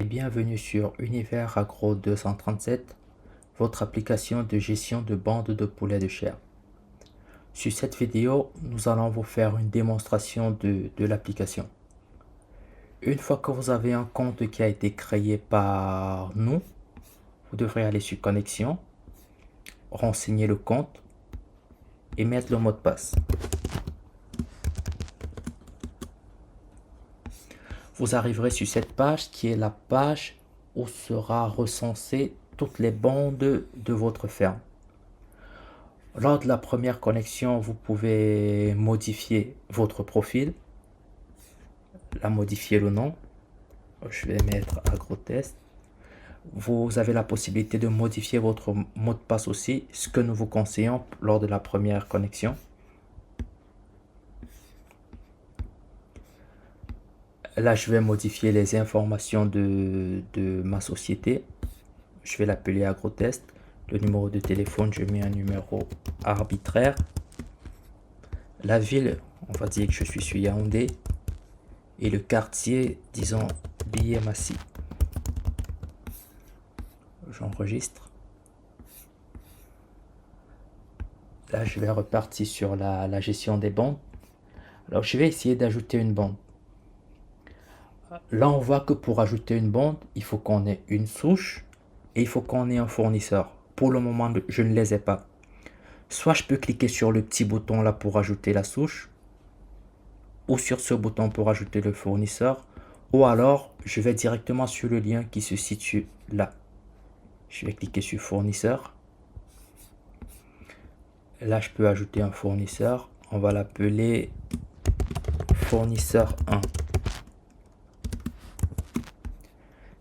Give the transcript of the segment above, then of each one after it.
Bienvenue sur Univers Agro 237, votre application de gestion de bandes de poulets de chair. Sur cette vidéo, nous allons vous faire une démonstration de l'application. Une fois que vous avez un compte qui a été créé par nous, vous devrez aller sur Connexion, renseigner le compte et mettre le mot de passe. Vous arriverez sur cette page qui est la page où sera recensé toutes les bandes de votre ferme. Lors de la première connexion, vous pouvez modifier votre profil, modifier le nom. Je vais mettre AgroTest. Vous avez la possibilité de modifier votre mot de passe aussi, ce que nous vous conseillons lors de la première connexion. Là, je vais modifier les informations de ma société. Je vais l'appeler AgroTest. Le numéro de téléphone, je mets un numéro arbitraire. La ville, on va dire que je suis sur Yaoundé. Et le quartier, disons Biémassi. J'enregistre. Là, je vais repartir sur la gestion des bandes. Alors, je vais essayer d'ajouter une bande. Là, on voit que pour ajouter une bande, il faut qu'on ait une souche et il faut qu'on ait un fournisseur. Pour le moment, je ne les ai pas. Soit je peux cliquer sur le petit bouton là pour ajouter la souche, ou sur ce bouton pour ajouter le fournisseur, ou alors je vais directement sur le lien qui se situe là. Je vais cliquer sur fournisseur. Là, je peux ajouter un fournisseur. On va l'appeler fournisseur 1.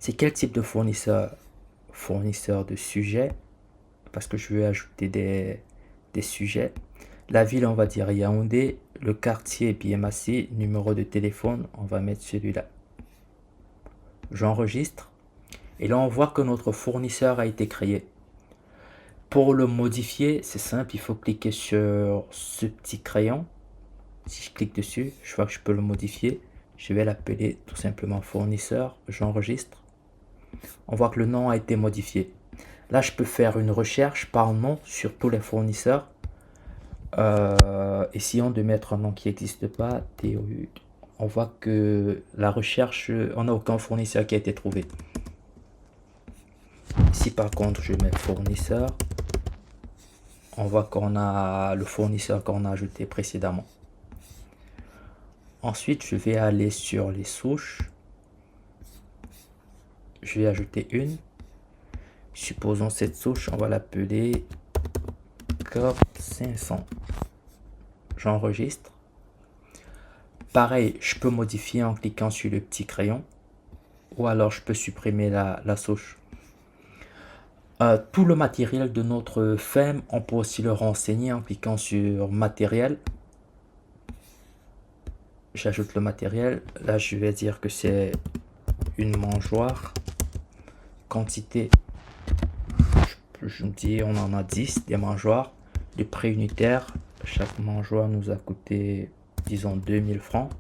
C'est quel type de fournisseur? Fournisseur de sujets, parce que je veux ajouter des sujets. La ville, on va dire Yaoundé. Le quartier Biémassi. Numéro de téléphone, on va mettre celui-là. J'enregistre. Et là, on voit que notre fournisseur a été créé. Pour le modifier, c'est simple, il faut cliquer sur ce petit crayon. Si je clique dessus, je vois que je peux le modifier. Je vais l'appeler tout simplement fournisseur. J'enregistre. On voit que le nom a été modifié. Là, je peux faire une recherche par nom sur tous les fournisseurs. Essayons de mettre un nom qui n'existe pas. On voit que la recherche, on n'a aucun fournisseur qui a été trouvé. Ici, par contre, je mets fournisseur. On voit qu'on a le fournisseur qu'on a ajouté précédemment. Ensuite, je vais aller sur les souches. Je vais ajouter une. Supposons cette souche, on va l'appeler COP 500. J'enregistre. Pareil, je peux modifier en cliquant sur le petit crayon. Ou alors je peux supprimer la souche. Tout le matériel de notre ferme, on peut aussi le renseigner en cliquant sur matériel. J'ajoute le matériel. Là, je vais dire que c'est une mangeoire. Quantité, je me dis, on en a 10 des mangeoires. Le prix unitaire, chaque mangeoire nous a coûté, disons, 2000 francs.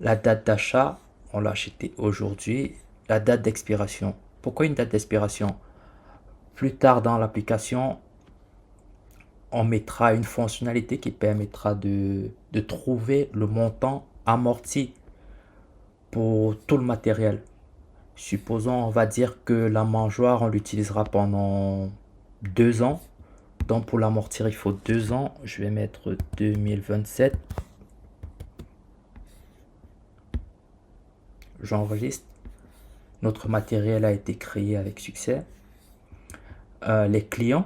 La date d'achat, on l'a acheté aujourd'hui. La date d'expiration. Pourquoi une date d'expiration? Plus tard dans l'application, on mettra une fonctionnalité qui permettra de trouver le montant amorti pour tout le matériel. Supposons, on va dire que la mangeoire, on l'utilisera pendant 2 ans. Donc pour l'amortir, il faut 2 ans. Je vais mettre 2027. J'enregistre. Notre matériel a été créé avec succès. Les clients,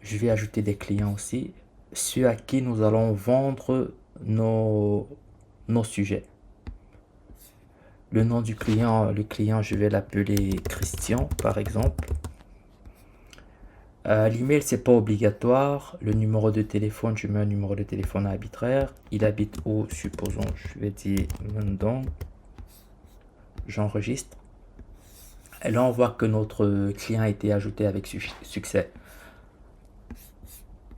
je vais ajouter des clients aussi, ceux à qui nous allons vendre nos sujets. Le nom du client, je vais l'appeler Christian par exemple. L'email, c'est pas obligatoire. Le numéro de téléphone, je mets un numéro de téléphone arbitraire. Il habite où? Supposons, je vais dire Mendong. J'enregistre. Et là, on voit que notre client a été ajouté avec succès.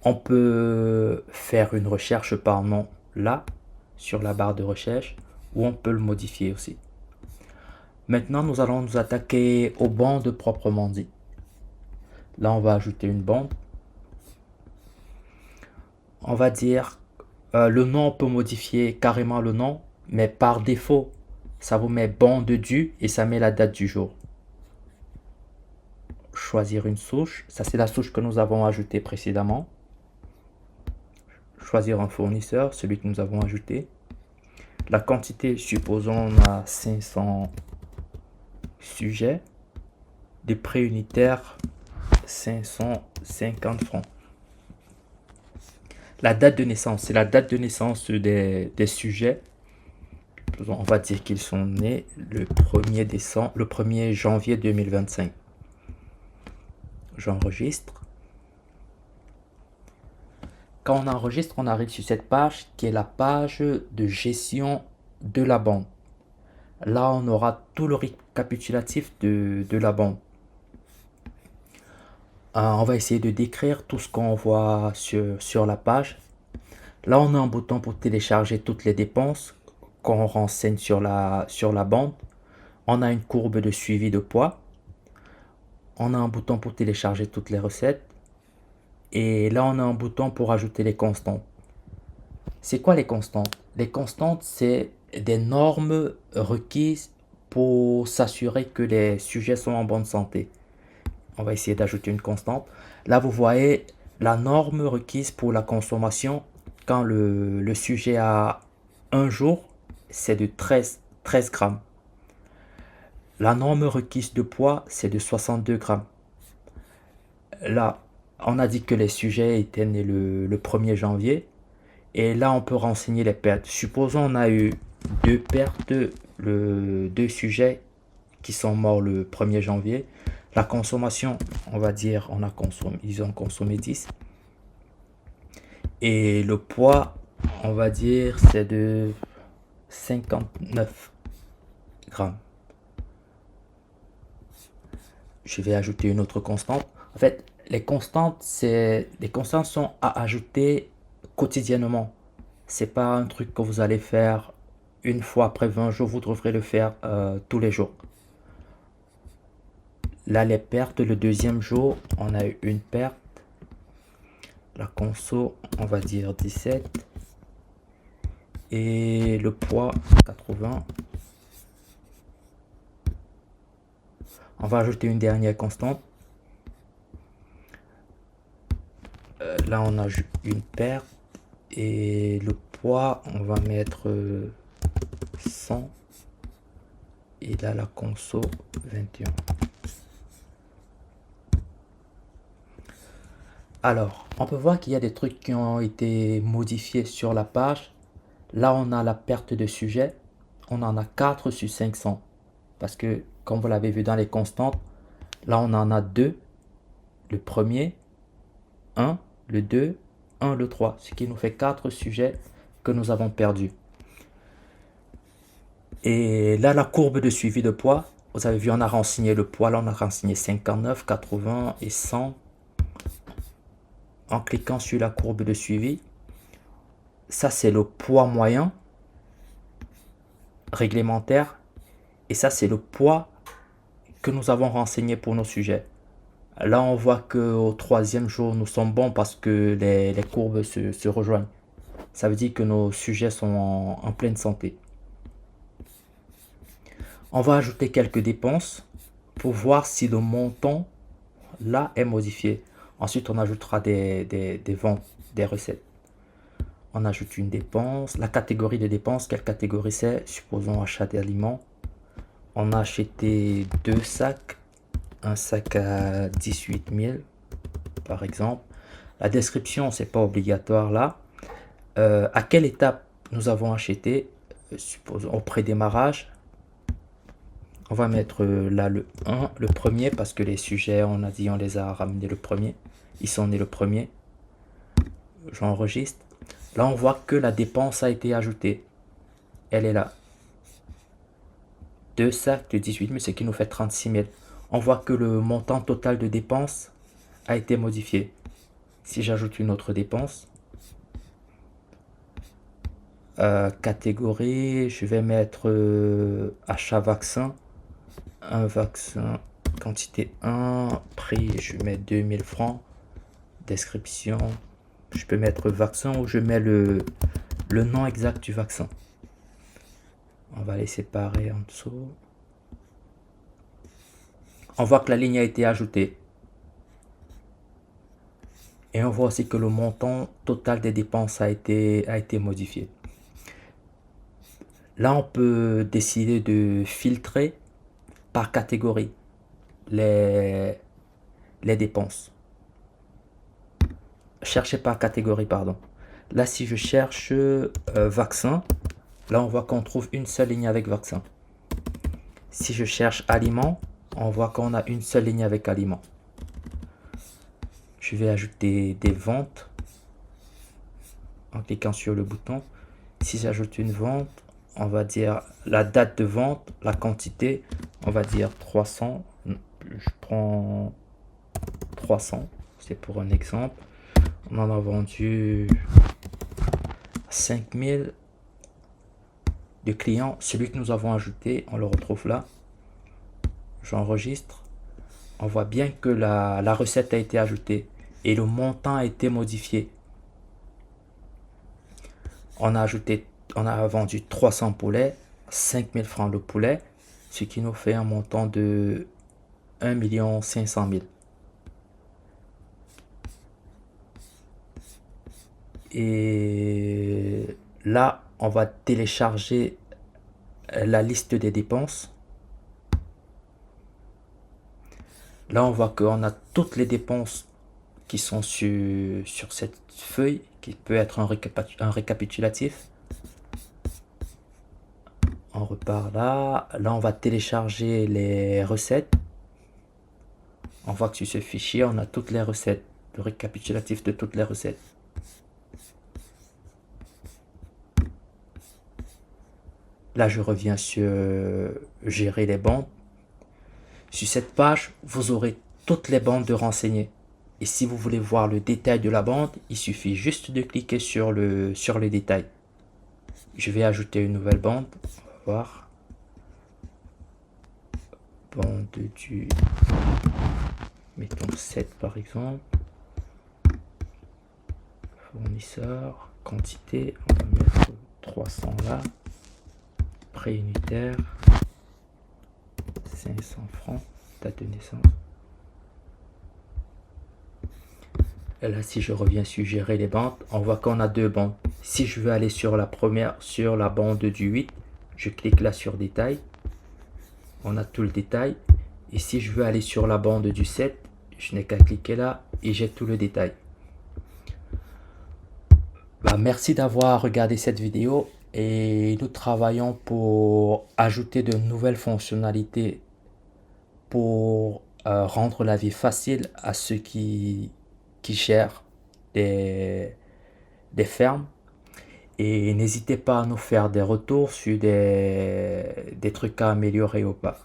On peut faire une recherche par nom là, sur la barre de recherche, ou on peut le modifier aussi. Maintenant, nous allons nous attaquer aux bandes proprement dit. Là, on va ajouter une bande. On va dire le nom, on peut modifier carrément le nom, mais par défaut, ça vous met bande du et ça met la date du jour. Choisir une souche, ça c'est la souche que nous avons ajoutée précédemment. Choisir un fournisseur, celui que nous avons ajouté. La quantité, supposons on a 500 sujets. Des prix unitaires, 550 francs. La date de naissance, c'est la date de naissance des sujets. On va dire qu'ils sont nés le 1er janvier 2025. J'enregistre. Quand on enregistre, on arrive sur cette page qui est la page de gestion de la bande. Là, on aura tout le récapitulatif de la bande. On va essayer de décrire tout ce qu'on voit sur la page. Là, on a un bouton pour télécharger toutes les dépenses qu'on renseigne sur la bande. On a une courbe de suivi de poids. On a un bouton pour télécharger toutes les recettes. Et là, on a un bouton pour ajouter les constantes. C'est quoi les constantes? Les constantes, c'est des normes requises pour s'assurer que les sujets sont en bonne santé. On va essayer d'ajouter une constante. Là, vous voyez la norme requise pour la consommation quand le sujet a un jour, c'est de 13 grammes. La norme requise de poids, c'est de 62 grammes. Là, on a dit que les sujets étaient nés le 1er janvier. Et là, on peut renseigner les pertes. Supposons on a eu deux pertes, deux sujets qui sont morts le 1er janvier. La consommation, on va dire, ils ont consommé 10. Et le poids, on va dire, c'est de 59 grammes. Je vais ajouter une autre constante. En fait, les constantes sont à ajouter quotidiennement. C'est pas un truc que vous allez faire une fois après 20 jours, vous devrez le faire tous les jours. Là, les pertes, le deuxième jour, on a eu une perte. La conso, on va dire 17. Et le poids, 80. On va ajouter une dernière constante. Là, on a une perte. Et le poids, on va mettre 100. Et là, la conso, 21. Alors, on peut voir qu'il y a des trucs qui ont été modifiés sur la page. Là, on a la perte de sujet. On en a 4 sur 500. Parce que, comme vous l'avez vu dans les constantes, là, on en a 2. Le premier, 1, le 2, 1, le 3. Ce qui nous fait 4 sujets que nous avons perdus. Et là, la courbe de suivi de poids. Vous avez vu, on a renseigné le poids. Là, on a renseigné 59, 80 et 100. En cliquant sur la courbe de suivi, ça c'est le poids moyen réglementaire et ça c'est le poids que nous avons renseigné pour nos sujets. Là on voit qu'au 3e jour nous sommes bons parce que les courbes se rejoignent. Ça veut dire que nos sujets sont en pleine santé. On va ajouter quelques dépenses pour voir si le montant là est modifié. Ensuite, on ajoutera des ventes, des recettes. On ajoute une dépense. La catégorie de dépenses, quelle catégorie c'est? Supposons achat d'aliments. On a acheté 2 sacs. Un sac à 18 000, par exemple. La description, c'est pas obligatoire là. À quelle étape nous avons acheté? Supposons au pré-démarrage. On va mettre là le 1, le premier, parce que les sujets, on a dit, on les a ramenés le premier. Ils sont nés le premier. J'enregistre. Là, on voit que la dépense a été ajoutée. Elle est là. 2 sacs de 18 000, ce qui nous fait 36 000. On voit que le montant total de dépenses a été modifié. Si j'ajoute une autre dépense, catégorie, je vais mettre achat vaccin. un vaccin, quantité 1, prix, je mets 2000 francs, description, je peux mettre vaccin ou je mets le nom exact du vaccin. On va les séparer en dessous. On voit que la ligne a été ajoutée. Et on voit aussi que le montant total des dépenses a été modifié. Là, on peut décider de filtrer par catégorie les dépenses. Chercher par catégorie, pardon. Là, si je cherche vaccin, là, on voit qu'on trouve une seule ligne avec vaccin. Si je cherche aliments, on voit qu'on a une seule ligne avec aliments. Je vais ajouter des ventes en cliquant sur le bouton. Si j'ajoute une vente, on va dire la date de vente, la quantité, on va dire 300. Je prends 300, c'est pour un exemple. On en a vendu 5000 de clients. Celui que nous avons ajouté, on le retrouve là. J'enregistre. On voit bien que la recette a été ajoutée et le montant a été modifié. On a vendu 300 poulets, 5000 francs le poulet, ce qui nous fait un montant de 1 500 000. Et là, on va télécharger la liste des dépenses. Là, on voit qu'on a toutes les dépenses qui sont sur cette feuille, qui peut être un récapitulatif. On repart là. Là, on va télécharger les recettes. On voit que sur ce fichier, on a toutes les recettes, le récapitulatif de toutes les recettes. Là, je reviens sur gérer les bandes. Sur cette page, vous aurez toutes les bandes de renseigner. Et si vous voulez voir le détail de la bande, il suffit juste de cliquer sur le détail. Je vais ajouter une nouvelle bande. On va voir. Bande du... Mettons 7 par exemple. Fournisseur. Quantité. On va mettre 300 là. Prix unitaire. 500 francs. Date de naissance. Et là, si je reviens sur gérer les bandes, on voit qu'on a deux bandes. Si je veux aller sur la première, sur la bande du 8, je clique là sur détail. On a tout le détail. Et si je veux aller sur la bande du 7, je n'ai qu'à cliquer là et j'ai tout le détail. Merci d'avoir regardé cette vidéo et nous travaillons pour ajouter de nouvelles fonctionnalités pour rendre la vie facile à ceux qui gèrent des fermes. Et n'hésitez pas à nous faire des retours sur des trucs à améliorer ou pas.